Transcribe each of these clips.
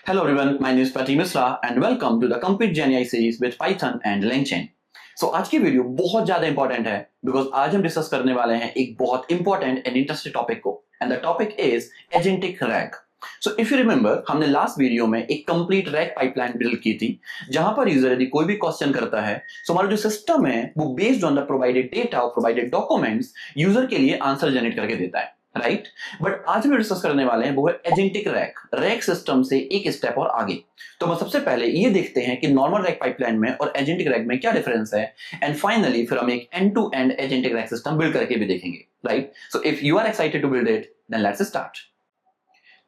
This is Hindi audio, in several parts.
Hello everyone, my name is Pati Misra and welcome to the Complete GenAI series with Python and LangChain. आज की वीडियो बहुत ज्यादा इंपॉर्टेंट है बिकॉज आज हम डिस्कस करने वाले हैं एक बहुत इंपॉर्टेंट एंड इंटरेस्टिंग टॉपिक को and the topic is agentic rag. So if you remember हमने लास्ट वीडियो में एक कंप्लीट रैग पाइपलाइन बिल्ड की थी जहां पर यूजर यदि कोई भी क्वेश्चन करता है सो हमारा जो सिस्टम है वो based on the provided data और प्रोवाइडेड डॉक्यूमेंट्स यूजर के लिए आंसर जनरेट करके देता है, राइट. बट आज हम डिस्कस करने वाले हैं वो है एजेंटिक रैग सिस्टम से एक स्टेप और आगे. तो हम सबसे पहले ये देखते हैं कि नॉर्मल रैग पाइपलाइन में और एजेंटिक रैग में क्या डिफरेंस है एंड फाइनली फिर हम एक end to end agentic RAG system build करके भी देखेंगे, right. So if you are excited to build it then let's start.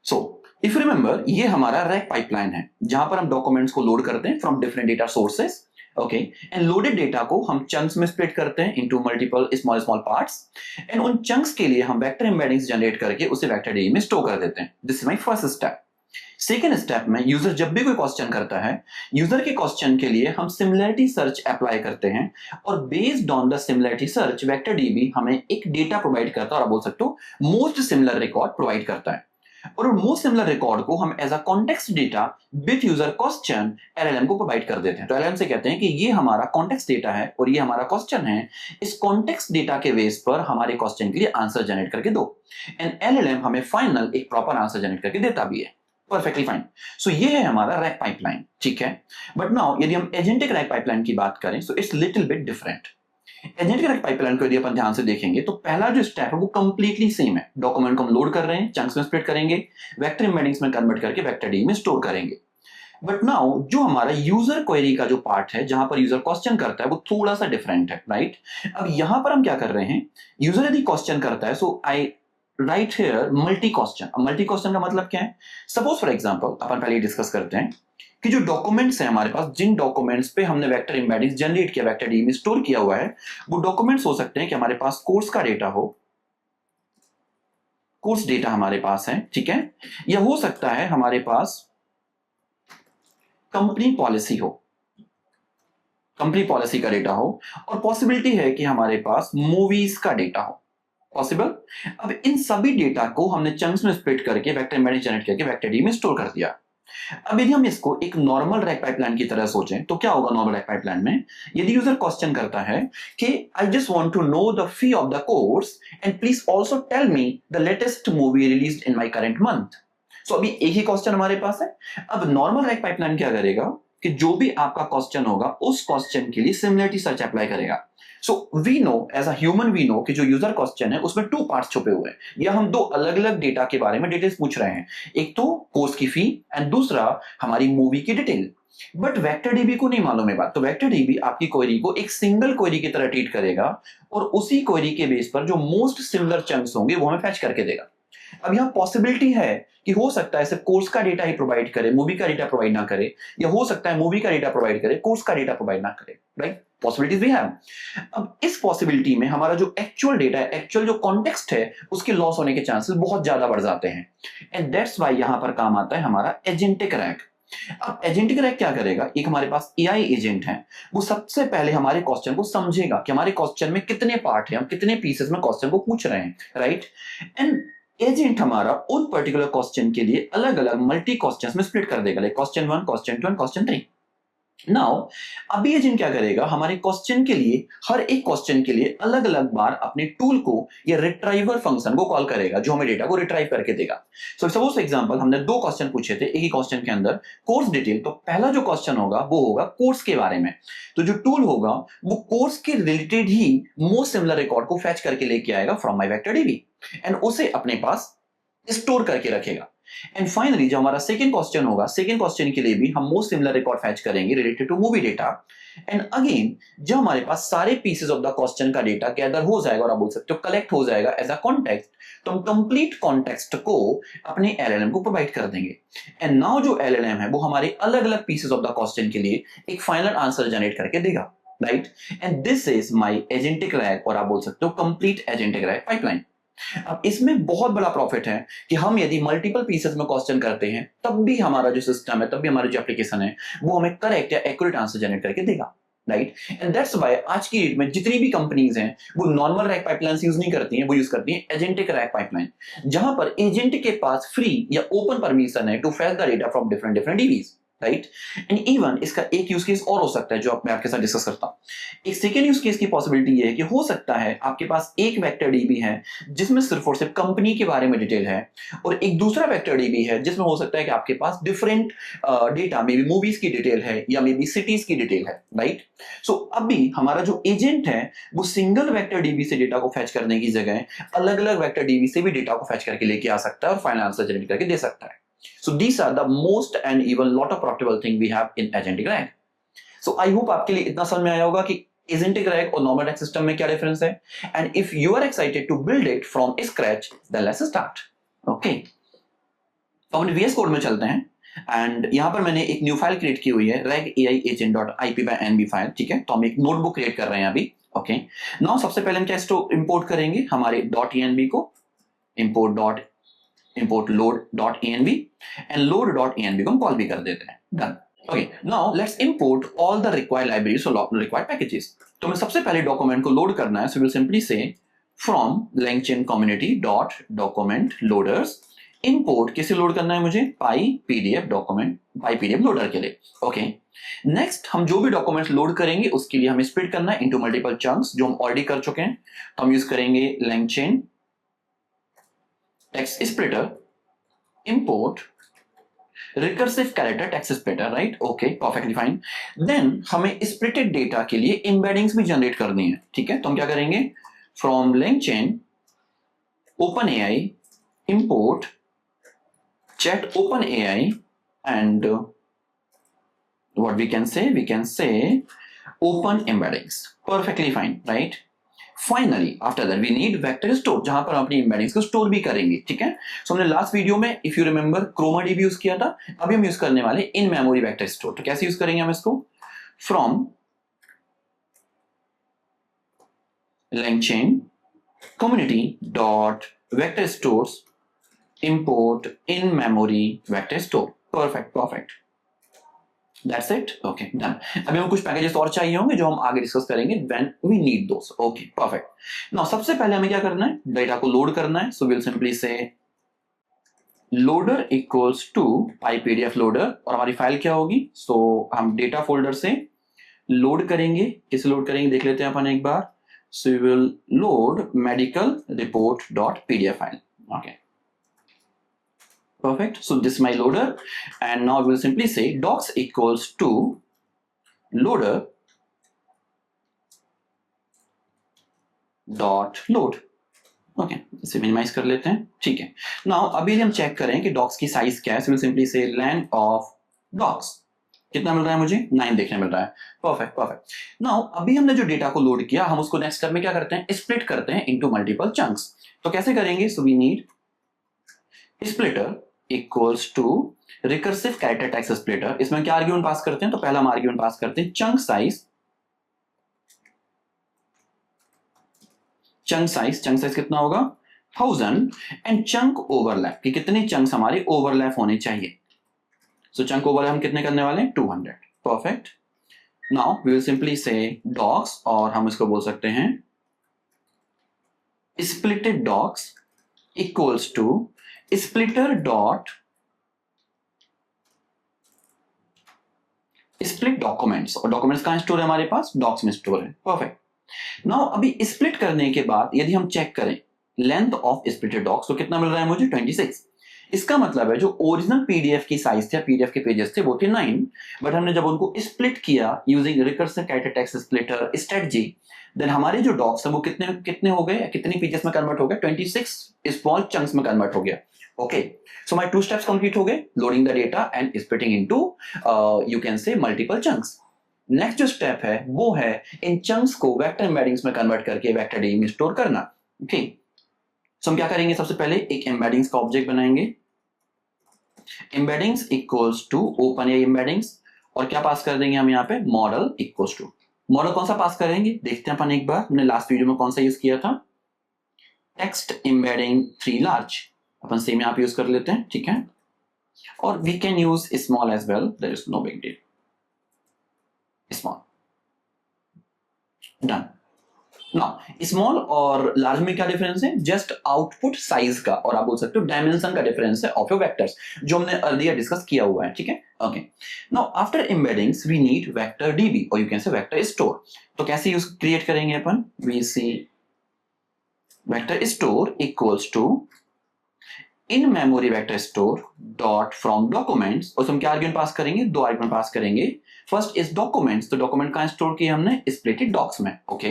So if you remember ये हमारा रैग पाइपलाइन है जहां पर हम डॉक्यूमेंट्स को लोड करते हैं from different data sources. Okay, and loaded data को हम चंक्स में स्प्लिट करते हैं into multiple small parts and उन चंक्स के लिए हम वेक्टर एम्बेडिंग्स जनरेट करके उसे वेक्टर डेटा में स्टोर कर देते हैं. This is my first step. Second step में यूजर जब भी कोई क्वेश्चन करता है यूजर के क्वेश्चन के लिए हम सिमिलरिटी सर्च अप्लाई करते हैं और based on the similarity search vector dB हमें एक डेटा प्रोवाइड करता है और आप बोल सकते हो मोस्ट सिमिलर रिकॉर्ड प्रोवाइड करता है. और मोस्ट सिमिलर रिकॉर्ड को हम as a context data with user question LLM को प्रोवाइड कर देते हैं. तो एलएलएम से कहते हैं कि ये हमारा कॉन्टेक्स्ट डेटा है और ये हमारा क्वेश्चन है, इस कॉन्टेक्स्ट डेटा के बेस पर हमारे क्वेश्चन के लिए आंसर जनरेट करके दो एंड एलएलएम हमें फाइनल एक प्रॉपर आंसर जनरेट करके देता भी है. Perfectly fine. सो ये है हमारा रैग पाइपलाइन, ठीक है. बट नाउ यदि हम एजेंटिक रैग पाइपलाइन की बात करें so it's little bit different. Agentic rag pipeline को यदि अपन ध्यान से देखेंगे तो पहला जो स्टेप है वो कंप्लीटली सेम है. डॉक्यूमेंट को हम लोड कर रहे हैं, चंक्स में स्प्लिट करेंगे, वेक्टर एम्बेडिंग्स में कन्वर्ट करके वेक्टर डी में स्टोर करेंगे. बट नाउ जो हमारा यूजर क्वेरी का जो पार्ट है जहां पर यूजर क्वेश्चन करता है वो थोड़ा सा डिफरेंट है, राइट. अब यहां पर हम क्या कर रहे हैं, यूजर यदि क्वेश्चन करता है सो आई राइट हियर मल्टी क्वेश्चन. अब मल्टी क्वेश्चन का मतलब क्या है, सपोज फॉर एग्जांपल अपन पहले डिस्कस करते हैं कि जो डॉक्यूमेंट्स हैं हमारे पास, जिन डॉक्यूमेंट्स पे हमने वेक्टर एम्बेडिंग्स जनरेट किया, वेक्टर डी में स्टोर किया हुआ है, वो डॉक्यूमेंट्स हो सकते हैं कि हमारे पास कोर्स का डेटा हो, कोर्स डेटा हमारे पास है, ठीक है, या हो सकता है हमारे पास कंपनी पॉलिसी हो, कंपनी पॉलिसी का डेटा हो, और पॉसिबिलिटी है कि हमारे पास मूवीज का डेटा हो, पॉसिबल. अब इन सभी डेटा को हमने चंक्स में स्प्लिट करके वेक्टर एम्बेडिंग जनरेट करके वेक्टर डी में स्टोर कर दिया. अब यदि हम इसको एक नॉर्मल रैग पाइपलाइन की तरह सोचें तो क्या होगा नॉर्मल रैग पाइपलाइन में, यदि यूजर क्वेश्चन करता है कि I just want to know the fee of the course and please also tell me the latest movie released in my current month. So अभी एक ही क्वेश्चन हमारे पास है. अब नॉर्मल रैग पाइपलाइन क्या करेगा कि जो भी आपका क्वेश्चन होगा उस क्वेश्चन के लिए सिमिलरिटी सर्च अप्लाई करेगा. So we know as a human we know कि जो यूजर क्वेश्चन है उसमें टू पार्ट्स छुपे हुए हैं, या हम दो अलग अलग डेटा के बारे में डिटेल्स पूछ रहे हैं, एक तो कोर्स की फी एंड दूसरा हमारी मूवी की डिटेल. बट वेक्टर डीबी को नहीं मालूम है बात, तो वेक्टर डीबी आपकी क्वेरी को एक सिंगल क्वेरी की तरह ट्रीट करेगा और उसी क्वेरी के बेस पर जो मोस्ट सिमिलर चंक्स होंगे वो हमें फैच करके देगा. अब यहाँ पॉसिबिलिटी है कि हो सकता है सिर्फ कोर्स का डेटा ही प्रोवाइड करे, मूवी का डेटा प्रोवाइड ना करे, या हो सकता है मूवी का डेटा प्रोवाइड करे, कोर्स का डेटा प्रोवाइड ना करे, राइट. पॉसिबिलिटीज भी है. अब इस पॉसिबिलिटी में हमारा जो एक्चुअल डेटा है, एक्चुअल जो कॉन्टेक्स्ट है, उसके लॉस होने के चांसेस बहुत ज्यादा बढ़ जाते हैं एंड दैट्स व्हाई यहां पर काम आता है हमारा एजेंटिक रैग. अब एजेंटिक रैग क्या करेगा, एक हमारे पास एआई एजेंट है, वो सबसे पहले हमारे क्वेश्चन को समझेगा कि हमारे क्वेश्चन में कितने पार्ट है, हम कितने पीसेस में क्वेश्चन को पूछ रहे हैं, राइट. एंड एजेंट हमारा उन पर्टिकुलर क्वेश्चन के लिए अलग अलग मल्टी क्वेश्चंस में स्प्लिट कर देगा, like question 1, question 2 and question 3. Now अभी एजेंट क्या करेगा, हमारे क्वेश्चन के लिए हर एक क्वेश्चन के लिए अलग अलग बार अपने टूल को या रिट्राइवर फंक्शन को कॉल करेगा जो हमें डेटा को रिट्राइव करके देगा. सो सपोज फॉर एग्जांपल हमने दो क्वेश्चन पूछे थे एक ही क्वेश्चन के अंदर, कोर्स डिटेल, तो पहला जो क्वेश्चन होगा वो होगा कोर्स के बारे में, तो जो टूल होगा वो कोर्स के रिलेटेड ही मोस्ट सिमिलर रिकॉर्ड को फैच करके लेके आएगा from my vector dB and उसे अपने पास स्टोर करके रखेगा. एंड फाइनली जो हमारा सेकंड क्वेश्चन होगा, सेकंड क्वेश्चन के लिए भी हम मोस्ट सिमिलर रिकॉर्ड फैच करेंगे related to movie data. And again जब हमारे पास सारे पीसेस ऑफ द क्वेश्चन का डेटा गैदर हो जाएगा और आप बोल सकते हो कलेक्ट हो जाएगा एज अ कॉन्टेक्स्ट, तो हम कंप्लीट कॉन्टेक्स्ट को अपने एलएलएम को प्रोवाइड कर देंगे. एंड नाउ जो एलएलएम है वो हमारे अलग अलग पीसेस ऑफ द क्वेश्चन के लिए एक फाइनल आंसर जनरेट करके देगा, right. And this is my agentic rag, और आप बोल सकते हो कंप्लीट एजेंटिक रैग पाइपलाइन. अब इसमें बहुत बड़ा प्रॉफिट है कि हम यदि मल्टीपल पीसेस में क्वेश्चन करते हैं तब भी हमारा जो सिस्टम है, तब भी हमारी जो एप्लीकेशन है वो हमें करेक्ट या एक्यूरेट आंसर जनरेट करके देगा. राइट। एंड दैट्स व्हाई आज की डेट में जितनी भी कंपनीज हैं वो नॉर्मल रैक पाइपलाइंस यूज नहीं करती हैं, वो यूज करती हैं एजेंटिक रैक पाइपलाइन, जहां पर एजेंट के पास फ्री या ओपन परमिशन है to fetch the data from different different DBs, right. And even इसका एक यूज केस और हो सकता है जो मैं आपके साथ डिस्कस करता हूं। एक सेकेंड यूज केस की पॉसिबिलिटी ये है कि हो सकता है आपके पास एक वेक्टर डीबी है जिसमें सिर्फ और सिर्फ कंपनी के बारे में डिटेल है, और एक दूसरा वेक्टर डीबी है जिसमें हो सकता है कि आपके पास different data, may be movies की डिटेल है या मे बी सिटीज की डिटेल है, राइट। सो अभी हमारा जो एजेंट है वो सिंगल वेक्टर डीबी से डेटा को फैच करने की जगह अलग अलग वेक्टर डीबी से भी डेटा को फैच करके लेके आ सकता है और फाइनल आंसर जनरेट करके दे सकता है। So these are the most and even lot of profitable thing we have in agentic RAG. So I hope आपके लिए इतना समझ में आया होगा कि agentic RAG और normal RAG system में क्या difference है, and if you are excited to build it from scratch, then let's start. Okay. तो अपने VS Code में चलते हैं, एंड यहाँ पर मैंने एक न्यू फाइल क्रिएट की हुई है ragAI-agent.ip/nb फाइल, ठीक है। तो हम एक नोटबुक क्रिएट कर रहे हैं अभी। ओके, नाउ सबसे पहले हम क्या इंपोर्ट करेंगे, हमारे .env को import load.env and load.env को हम कॉल भी कर देते हैं। Done. Okay, now let's import all the required libraries और रिक्वायर्ड पैकेजेस। तो हमें सबसे पहले डॉक्यूमेंट को लोड करना है, सो विल सिंपली से from LangChain community dot document loaders import किसे लोड करना है मुझे, PyPDF डॉक्यूमेंट, PyPDF लोडर के लिए। ओके, नेक्स्ट हम जो भी डॉक्यूमेंट्स लोड करेंगे उसके लिए हमें स्प्लिट करना है इनटू मल्टीपल चंक्स, जो हम ऑलरेडी कर चुके हैं। तो हम यूज करेंगे LangChain text splitter import recursive character text splitter, right? Okay, perfectly fine. Then हमें splitted data के लिए embeddings भी generate करनी है, ठीक है। तो हम क्या करेंगे, from LangChain OpenAI import chat OpenAI and what we can say open embeddings, perfectly fine, right? Finally after that we need vector store, जहां पर हम अपनी एम्बेडिंग्स को स्टोर भी करेंगे, ठीक है। सो हमने लास्ट वीडियो में इफ यू रिमेंबर क्रोमाडीबी यूज किया था, अभी हम यूज करने वाले इन मेमोरी वेक्टर स्टोर। तो कैसे यूज करेंगे हम इसको, from LangChain community dot vector stores import in memory vector store. Perfect, That's it. Okay, done. अभी हमें कुछ पैकेजेस और चाहिए होंगे जो हम आगे डिस्कस करेंगे when we need those. Okay, perfect. Now सबसे पहले हमें क्या करना है, डेटा को लोड करना है। So we'll simply say loader equals to PyPDF loader, और हमारी फाइल क्या होगी, so हम डेटा फोल्डर से लोड करेंगे। किसे लोड करेंगे देख लेते हैं अपन एक बार। So we will load medical report.pdf file. Okay. Perfect. So this is my loader, and now we'll simply say docs equals to loader dot load. Okay, इसे मिनिमाइज कर लेते हैं, ठीक है। नाउ अभी हम चेक करें कि डॉक्स की साइज क्या है। विल सिंपली से लेंथ ऑफ डॉक्स कितना मिल रहा है मुझे, 9 देखने मिल रहा है। परफेक्ट। नाउ अभी हमने जो डेटा को लोड किया, हम उसको नेक्स्ट स्टेप में क्या करते हैं, स्प्लिट करते हैं इनटू मल्टीपल चंक्स। तो कैसे करेंगे, so we need splitter equals to recursive character text splitter. इसमें क्या आर्ग्यूमेंट पास करते हैं, तो पहला हम आर्ग्यूमेंट पास करते हैं चंक साइज कितना होगा 1000, एंड चंक ओवरलैप कि कितने चंक्स हमारे ओवरलैप होने चाहिए। सो चंक ओवरलैप हम कितने करने वाले हैं, 200। Perfect. Now we will simply say docs, और हम इसको बोल सकते हैं splitted docs equals to splitter dot split documents, और डॉक्यूमेंट्स कहां स्टोर है हमारे पास, डॉक्स में स्टोर है। परफेक्ट। नाउ अभी स्प्लिट करने के बाद यदि हम चेक करें लेंथ ऑफ स्प्लिटेड डॉक्स, तो कितना मिल रहा है मुझे, 26। इसका मतलब है जो ओरिजिनल पीडीएफ की साइज थे, पीडीएफ के पेजेस थे, वो थे 9, बट हमने जब उनको स्प्लिट किया using recursive character text splitter strategy, then हमारे जो डॉक्स है वो कितने हो गए, कितने पेजेस में कन्वर्ट हो गए, 26 स्मॉल चंक्स में कन्वर्ट हो गया। Okay, so my 2 steps complete हो गए, loading the data and splitting into you can से मल्टीपल चंक्स। नेक्स्ट जो स्टेप है वो है इन चंक्स को वेक्टर एम्बेडिंग्स में कन्वर्ट करके वेक्टर डी में स्टोर करना। ओके, सो हम क्या करेंगे, सबसे पहले एक एम्बेडिंग्स का ऑब्जेक्ट बनाएंगे, embeddings equals to OpenAI embeddings, और क्या पास कर देंगे हम यहाँ पे, मॉडल इक्वल्स टू, मॉडल कौन सा पास करेंगे देखते हैं अपन एक बार, हमने लास्ट वीडियो में कौन सा यूज किया था, टेक्स्ट एम्बेडिंग 3 लार्ज, अपन सेम यहाँ पे यूज कर लेते हैं, ठीक है। और we can use small as well, there is no big deal, small. Done. Now small और लार्ज में क्या डिफरेंस है? जस्ट आउटपुट साइज का, और आप बोल सकते हो डायमेंशन का डिफरेंस है ऑफ योर वेक्टर्स, जो हमने अर्लियर डिस्कस किया हुआ है, ठीक है। Okay, now after embeddings we need vector DB और you can say vector store. तो कैसे यूज क्रिएट करेंगे अपन? We see vector store equals to in memory vector store dot from documents, और हम क्या आर्गुमेंट पास करेंगे? दो आर्गुमेंट पास करेंगे। फर्स्ट इज डॉक्यूमेंट्स, तो डॉक्यूमेंट कहां स्टोर किया हमने? स्प्लिटेड डॉक्स में। ओके,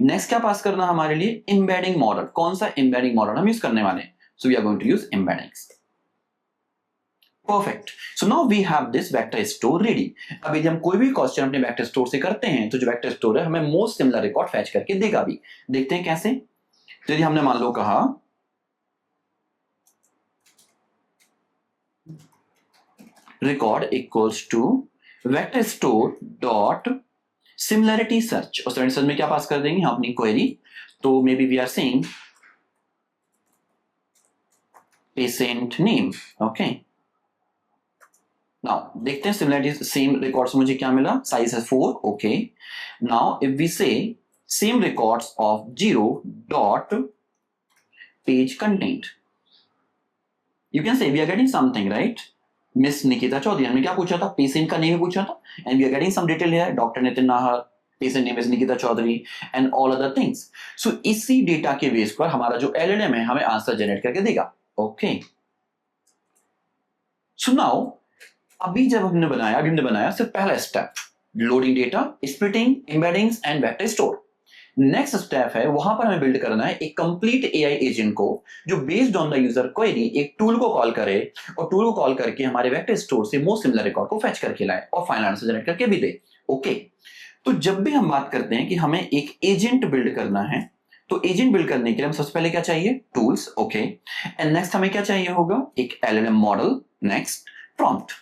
नेक्स्ट क्या पास करना हमारे लिए? Embedding model. कौन सा एम्बेडिंग मॉडल हम यूज करने वाले हैं? So we are going to use embeddings. Perfect, so now we have this vector store ready. अब यदि हम कोई भी क्वेश्चन अपने वेक्टर स्टोर से करते हैं तो जो वेक्टर स्टोर है हमें मोस्ट सिमिलर रिकॉर्ड फैच करके देगा भी। देखते हैं कैसे। तो यदि हमने मान लो कहा record equals to vector store dot similarity search, और similarity search में क्या पास कर देंगे हम अपनी क्वेरी? तो maybe we are saying patient name. Okay, now देखते हैं सिमिलरिटी सेम रिकॉर्ड्स मुझे क्या मिला? साइज है 4। Okay, now if we say same records of 0 dot page content, you can say we are getting something, right? Miss Nikita Chaudhary, हमने क्या पूछा था? पेशेंट का नेम ही पूछा था, and we are getting some detail here, doctor Nitin Nahar, patient name is Nikita Chaudhary and all other things. So इसी डेटा के बेस पर हमारा जो एलएलएम है हमें आंसर जनरेट करके देगा। ओके, सो नाउ अभी हमने बनाया सिर्फ पहला step, loading data, splitting, embeddings and vector store. Next step है वहां पर हमें बिल्ड करना है एक कंप्लीट एआई एजेंट को, जो based on the user query एक टूल को कॉल करे, और टूल को कॉल करके हमारे वेक्टर स्टोर से मोस्ट सिमिलर रिकॉर्ड को फेच करके लाए और फाइनल आंसर जनरेट करके भी दे। ओके, तो जब भी हम बात करते हैं कि हमें एक एजेंट बिल्ड करना है, तो एजेंट बिल्ड करने के लिए हम सबसे पहले क्या चाहिए? टूल्स। ओके, एंड नेक्स्ट हमें क्या चाहिए होगा? एक LLM model. Next prompt.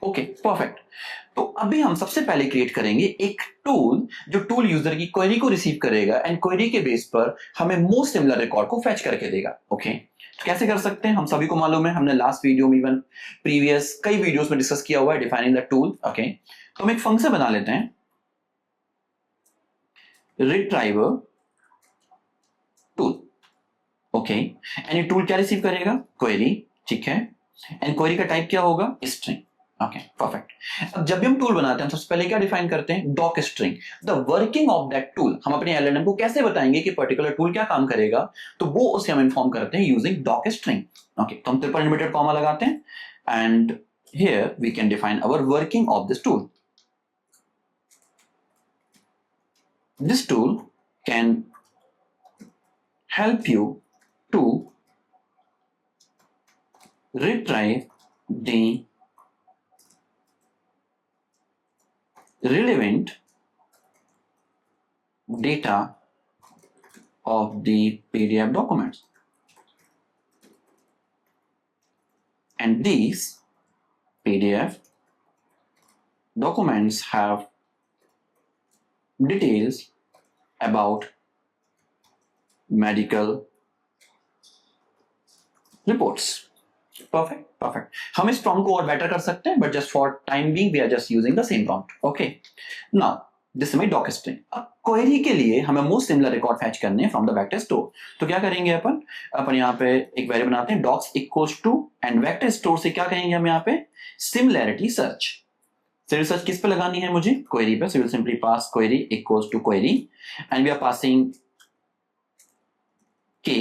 Okay, perfect. तो अभी हम सबसे पहले क्रिएट करेंगे एक टूल, जो टूल यूजर की क्वेरी को रिसीव करेगा एंड क्वेरी के बेस पर हमें मोस्ट सिमिलर रिकॉर्ड को फेच करके देगा। ओके, तो कैसे कर सकते हैं? हम सभी को मालूम है, हमने लास्ट वीडियो में, इवन प्रीवियस कई वीडियोस में डिस्कस किया हुआ है डिफाइनिंग द टूल। ओके, तो हम एक फंक्शन बना लेते हैं, रिट्राइवर टूल। ओके, एंड ये टूल क्या रिसीव करेगा? क्वेरी, ठीक है, एंड क्वेरी का टाइप क्या होगा? स्ट्रिंग। Okay, perfect. अब जब भी हम टूल बनाते हैं हम सबसे पहले क्या डिफाइन करते हैं? Doc string. The working of that tool, हम अपने एलएलएम को कैसे बताएंगे कि पर्टिकुलर टूल क्या काम करेगा, तो वो उसे हम इन्फॉर्म करते हैं यूजिंग डॉक स्ट्रिंग। ओके, तो हम ट्रिपल इन्वर्टेड कॉमा लगाते हैं, and here we can define our working of this tool. This tool can help you to retrieve the relevant data of the PDF documents, and these PDF documents have details about medical reports. Perfect. हम इस prompt को और better कर सकते हैं, but just for time being we are just using the same prompt. Okay. Now this is my doc string. अब query के लिए हमें most similar record fetch करने हैं from the vector store. तो क्या करेंगे अपन यहाँ पे एक वेरिएबल बनाते हैं docs equals to, and vector store से क्या कहेंगे हम यहाँ पे? similarity search. Similarity search किस पे लगानी है मुझे? query पे. So we will simply pass query equals to query, and we are passing k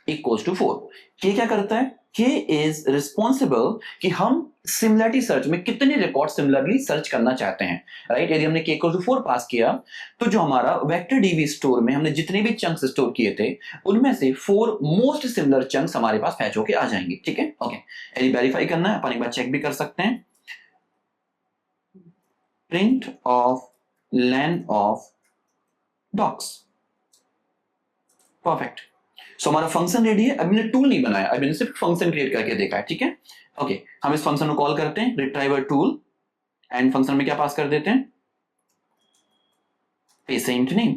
equals to 4. k क्या करता है? k is responsible कि हम सिमिलरिटी सर्च में कितने रिकॉर्ड सिमिलरली सर्च करना चाहते हैं, राइट? यदि हमने k equals to 4 पास किया तो जो हमारा वेक्टर डीबी स्टोर में हमने जितने भी चंक्स स्टोर किए थे उनमें से 4 मोस्ट सिमिलर चंक्स हमारे पास फैच होके आ जाएंगे, ठीक है। ओके, यदि वेरीफाई करना है अपन एक बार चेक भी कर सकते हैं, print of len of docs. Perfect. So हमारा फंक्शन रेडी है। अभी मैंने टूल नहीं बनाया, अभी मैंने सिर्फ फंक्शन क्रिएट करके देखा है, ठीक है। ओके, हम इस फंक्शन को कॉल करते हैं रिट्राइवर टूल, एंड फंक्शन में क्या पास कर देते हैं? Patient name.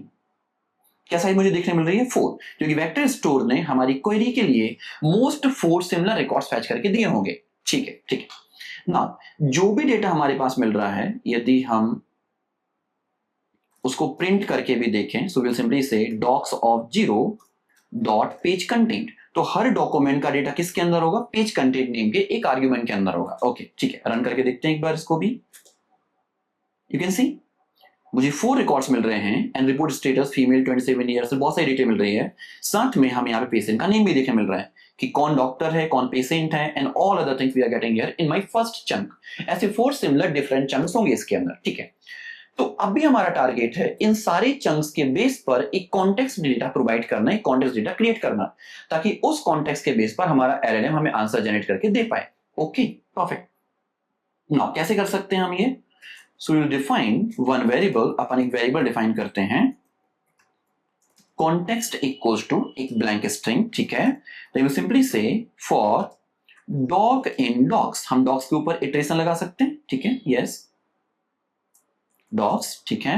क्या साइज मुझे देखने मिल रही है? 4, क्योंकि वेक्टर स्टोर ने हमारी क्वेरी के लिए मोस्ट 4 सिमिलर रिकॉर्ड्स फैच करके दिए होंगे, ठीक है। ना जो भी डेटा हमारे पास मिल रहा है, यदि हम उसको प्रिंट करके भी देखें, so will simply say docs of 0 dot page content, तो हर डॉक्यूमेंट का डेटा किसके अंदर होगा, पेज कंटेंट नेम के एक आर्ग्यूमेंट के अंदर होगा। ओके ठीक है, रन करके देखते हैं एक बार इसको भी। यू कैन सी मुझे 4 रिकॉर्ड्स मिल रहे हैं and report status female 27 years, बहुत सारी डिटेल मिल रही है। साथ में हमें यहाँ पे पेशेंट का नेम भी देखने मिल रहा है कि कौन डॉक्टर है, कौन पेशेंट है, and all other things we are getting here in my first chunk. ऐसे 4 सिमिलर डिफरेंट चंक्स होंगे इसके अंदर, ठीक है। तो अब भी हमारा टारगेट है इन सारे चंक्स के बेस पर एक कॉन्टेक्स्ट डेटा प्रोवाइड करना, एक कॉन्टेक्स्ट डेटा क्रिएट करना, ताकि उस कॉन्टेक्स्ट के बेस पर हमारा एलएलएम हमें आंसर जनरेट करके दे पाए। Okay perfect. नाउ कैसे कर सकते हैं हम ये, so will define one variable, अपन एक वेरिएबल डिफाइन करते हैं कॉन्टेक्स्ट इक्वल्स टू एक ब्लैंक स्ट्रिंग, ठीक है। तो we simply say for dog in dogs, हम डॉग्स के ऊपर इटरेशन लगा सकते हैं, ठीक है, यस डॉग्स, ठीक है।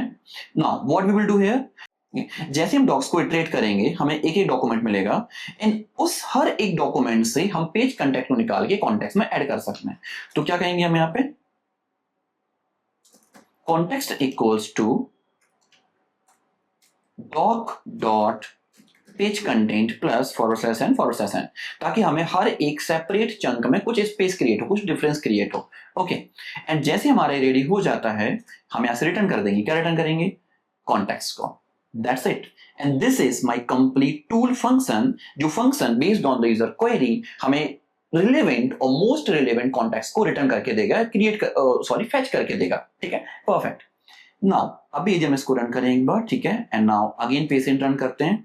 Now what we will do here, जैसे हम डॉग्स को इटरेट करेंगे हमें एक एक डॉक्यूमेंट मिलेगा एंड उस हर एक डॉक्यूमेंट से हम पेज कंटेंट को निकाल के कॉन्टेक्स्ट में ऐड कर सकते हैं। तो क्या कहेंगे हम यहाँ पे, context equals to doc dot page content plus forward slash N, ताकि हमें हर एक सेपरेट चंक में कुछ स्पेस क्रिएट हो, कुछ डिफरेंस क्रिएट हो। ओके एंड जैसे हमारे रेडी हो जाता है हम यहां से रिटर्न कर देंगे, क्या रिटर्न करेंगे, कॉन्टेक्स्ट को, that's it. And this is my complete tool function, जो function based on the user query हमें रिलेवेंट और मोस्ट रिलेवेंट कॉन्टेक्स्ट को रिटर्न करके देगा, फैच करके देगा, ठीक है, परफेक्ट। नाउ अभी जब इसको रन करें एक बार, ठीक है, and now again patient run करते हैं।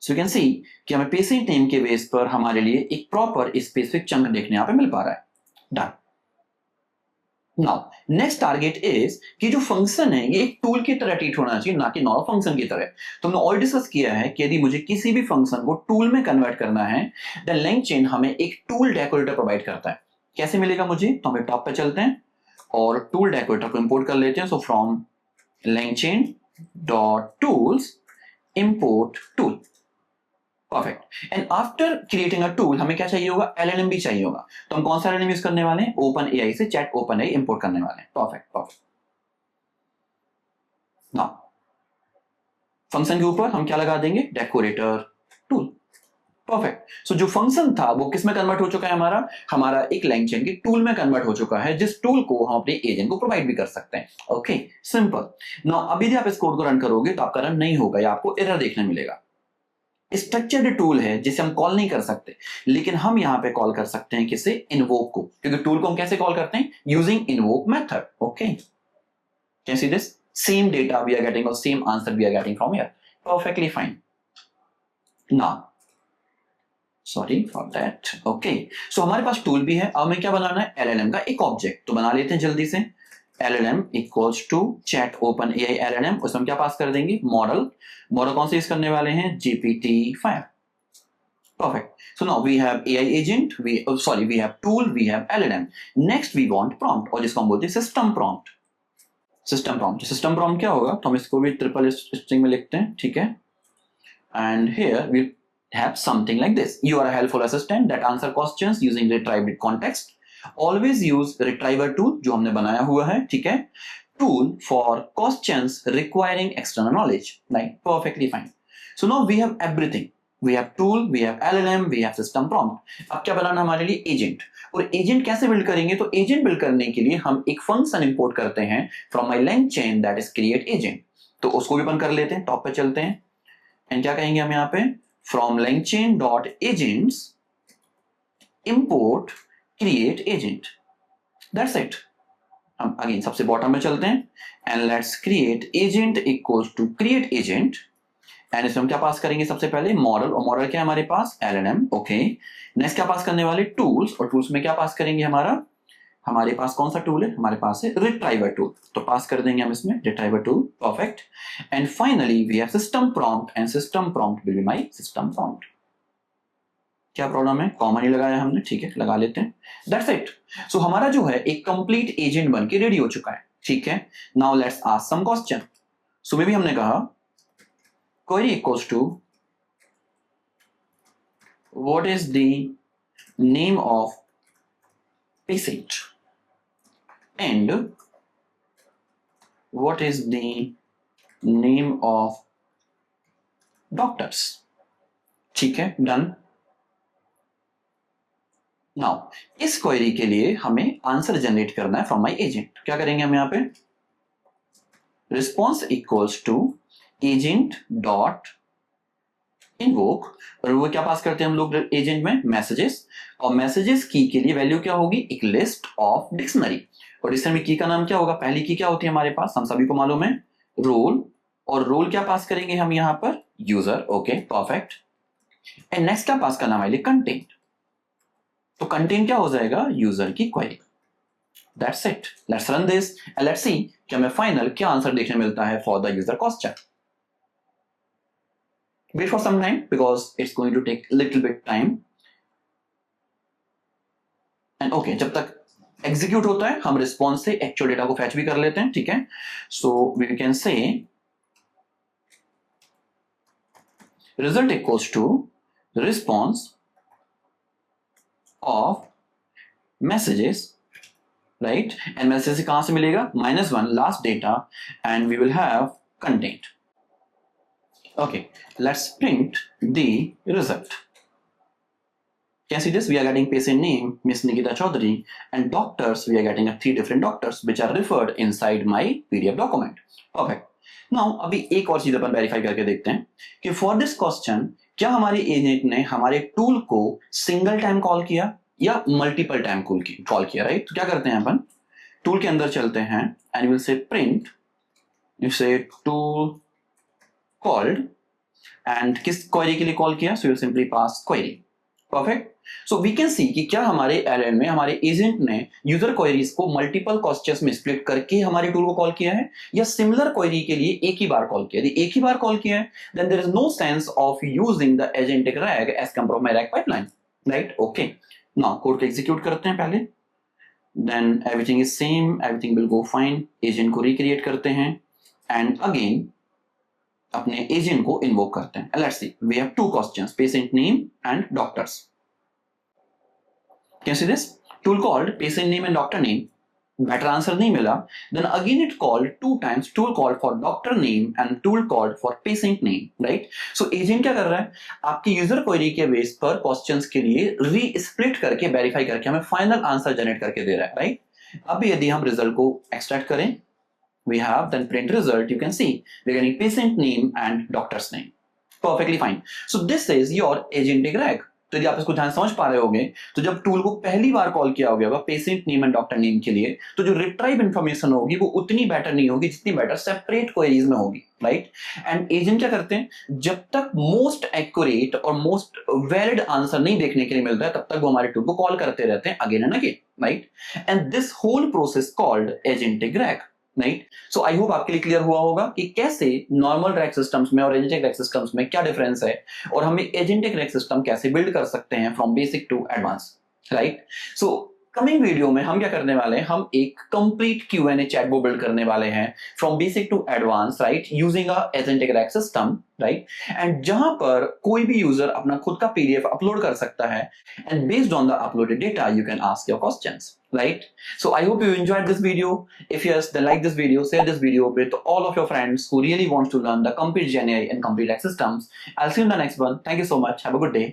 सो यू कैन सी कि हमें पेशेंट नेम के बेस पर हमारे लिए एक प्रॉपर स्पेसिफिक चंक देखने यहाँ पे मिल पा रहा है। Done. Now next target is कि जो फंक्शन है ये एक टूल की तरह ट्रीट होना चाहिए, ना कि नॉर्मल फंक्शन की तरह। तो हमने ऑलरेडी डिस्कस किया है कि यदि मुझे किसी भी फंक्शन को टूल में कन्वर्ट करना है, देन LangChain हमें एक टूल डेकोरेटर प्रोवाइड करता है। कैसे मिलेगा मुझे, तो हम टॉप पे चलते हैं और टूल डेकोरेटर को इंपोर्ट कर लेते हैं। So from LangChain dot tools import tool, perfect. And after creating a tool हमें क्या चाहिए होगा, एलएलएम भी चाहिए होगा। तो हम कौन सा एलएलएम यूज करने वाले हैं, ओपन एआई से चैट ओपन एआई इंपोर्ट करने वाले हैं, परफेक्ट परफेक्ट। नाउ फंक्शन के ऊपर हम क्या लगा देंगे, डेकोरेटर टूल, परफेक्ट। सो जो फंक्शन था वो किस में कन्वर्ट हो चुका है, हमारा एक LangChain के टूल में कन्वर्ट हो चुका है, जिस टूल को हम अपने एजेंट को प्रोवाइड भी कर सकते हैं। Okay simple. नाउ अभी यदि आप इस कोड को रन करोगे तो आपका रन नहीं होगा या आपको एरर देखने मिलेगा। स्ट्रक्चर्ड टूल है जिसे हम कॉल नहीं कर सकते, लेकिन हम यहां पे कॉल कर सकते हैं किसे, इन्वोक को, क्योंकि टूल को हम कैसे कॉल करते हैं, using invoke method. Okay can see this, same data we are getting और same answer we are getting from here, perfectly fine. Now sorry for that. Okay so हमारे पास टूल भी है, अब हमें क्या बनाना है, एलएलएम का एक ऑब्जेक्ट। तो बना लेते हैं जल्दी से, LLM equals to chat open AI LLM, उसमें क्या पास कर देंगे, मॉडल कौन से यूज करने वाले हैं, GPT-5, perfect. So now we have AI agent, we have tool, we have LLM। Next we want prompt, और जिसको हम बोलते हैं सिस्टम प्रॉम्प्ट। सिस्टम प्रॉम्प्ट क्या होगा, तो हम इसको भी ट्रिपल स्ट्रिंग में लिखते हैं, ठीक है। And here we have something like this, you are a helpful assistant that answer questions using retrieved context, always use retriever tool जो हमने बनाया हुआ है, ठीक है, tool for questions requiring external knowledge, right, perfectly fine. So now we have everything, we have tool, we have LLM, we have system prompt। अब क्या बनाना हमारे लिए, एजेंट। और एजेंट कैसे बिल्ड करेंगे, तो एजेंट बिल्ड करने के लिए हम एक फंक्शन इंपोर्ट करते हैं from my LangChain that is create agent. तो उसको भी अपन कर लेते हैं, टॉप पे चलते हैं एंड क्या कहेंगे हम यहाँ पे, from LangChain dot agents import create agent, that's it। हम अगेन सबसे बॉटम में चलते हैं and let's create agent equals to create agent, and इसमें हम क्या पास करेंगे, सबसे पहले मॉडल, और मॉडल क्या है हमारे पास, LLM। ओके नेक्स्ट क्या पास करने वाले, टूल्स, और टूल्स में क्या पास करेंगे, हमारे पास कौन सा टूल है, हमारे पास है रिट्राइवर टूल, तो पास कर देंगे हम इसमें retriever tool, perfect. And finally we have system prompt, and system prompt will be my system prompt. क्या प्रॉब्लम है, कॉमन ही लगाया हमने, ठीक है, लगा लेते हैं, दैट्स इट। सो हमारा जो है एक कंप्लीट एजेंट बन के रेडी हो चुका है, ठीक है। Now let's ask some question. So maybe हमने कहा query equals to what is the name of patient, and what is the name of doctors. ठीक है, डन. नाउ इस क्वेरी के लिए हमें आंसर जनरेट करना है फ्रॉम माय एजेंट. क्या करेंगे हम यहाँ पे? Response equals to agent dot invoke, और वो क्या पास करते हैं हम लोग एजेंट में? मैसेजेस. और मैसेजेस की के लिए वैल्यू क्या होगी? एक लिस्ट ऑफ डिक्शनरी. और डिक्शनरी की का नाम क्या होगा? पहली की क्या होती है हमारे पास? हम सभी को मालूम है, रोल. और रोल क्या पास करेंगे हम यहाँ पर? User. Okay, perfect. And next क्या पास करना है? कंटेंट. तो कंटेंट क्या हो जाएगा? यूजर की query. That's it. Let's run this and let's see कि हमें फाइनल क्या आंसर देखने मिलता है for the user question. Wait for some time because it's going to take a little bit time. And okay, जब तक एग्जीक्यूट होता है हम रिस्पॉन्स से एक्चुअल डेटा को फैच भी कर लेते हैं. ठीक है, so we can say result equals to response of messages, right. And message कहां से मिलेगा? -1 last data and we will have content. Okay, let's print the result. Can you see this? We are getting patient name, Miss Nikita Chaudhary, and doctors, we are getting 3 different doctors which are referred inside my PDF document. Perfect. Now, अभी एक और चीज अपन वेरीफाई करके देखते हैं कि for this question क्या हमारे एजेंट ने हमारे टूल को सिंगल टाइम कॉल किया या मल्टीपल टाइम कॉल किया, राइट. तो क्या करते हैं अपन? टूल के अंदर चलते हैं and will say print, you से टूल called and किस क्वेरी के लिए कॉल किया? so you simply pass query. Perfect. so we can see कि क्या हमारे एलएन में हमारे एजेंट ने यूजर क्वेरीज को मल्टीपल क्वेश्चंस में स्प्लिट करके हमारे टूल को कॉल किया है या सिमिलर क्वेरी के लिए एक ही बार कॉल किया है? एक ही बार कॉल किया है then there is no sense of using the agentic RAG as compared to my RAG pipeline, right? Okay, now code को एग्जीक्यूट करते हैं पहले, then everything is same, everything will go fine. Agent को रिक्रिएट करते हैं एंड अगेन अपने एजेंट को इन्वोक करते हैं. Let's see, we have 2 questions, patient name and doctors. Can see this? Tool called patient name and doctor name. Better answer नहीं मिला, then again it called 2 times tool called for doctor name and tool called for patient name, right. So agent क्या कर रहा है? आपकी यूजर क्वेरी के बेस पर क्वेश्चंस के लिए री स्प्लिट करके वेरीफाई करके हमें फाइनल आंसर जनरेट करके दे रहा है, राइट. अब यदि हम रिजल्ट को एक्सट्रैक्ट करें, we have then print result, you can see we're getting patient name and doctor's name. Perfectly fine. So this is your agentic RAG. तो यदि आप इसको ध्यान समझ पा रहे होंगे तो जब टूल को पहली बार कॉल किया होगा patient name and doctor name के लिए, तो जो रिट्राइव इंफॉर्मेशन होगी वो उतनी बेटर नहीं होगी जितनी बेटर सेपरेट क्वेरीज में होगी, राइट. एंड एजेंट क्या करते हैं? जब तक मोस्ट एक्यूरेट और मोस्ट वैलिड आंसर नहीं देखने के लिए मिलता है तब तक वो हमारे टूल को कॉल करते रहते हैं again and again, right. And this whole process called agentic RAG, right. So I hope आपके लिए क्लियर हुआ होगा कि कैसे नॉर्मल रैक सिस्टम्स में और एजेंटिक रैक सिस्टम्स में क्या डिफरेंस है और हमें एजेंटिक रैक सिस्टम कैसे बिल्ड कर सकते हैं from basic to advance, right. So coming video में हम क्या करने वाले हैं? हम एक कंप्लीट Q&A चैटबॉट बिल्ड करने वाले हैं from basic to advance, right, using a agentic RAG system, right. And जहां पर कोई भी यूजर अपना खुद का PDF अपलोड कर सकता है and based on the uploaded data you can ask your questions, right. So I hope you enjoyed this video. If yes, then like this video, share this video with all of your friends who really wants to learn the complete GenAI and complete X systems. I'll see you in the next one. Thank you so much. Have a good day.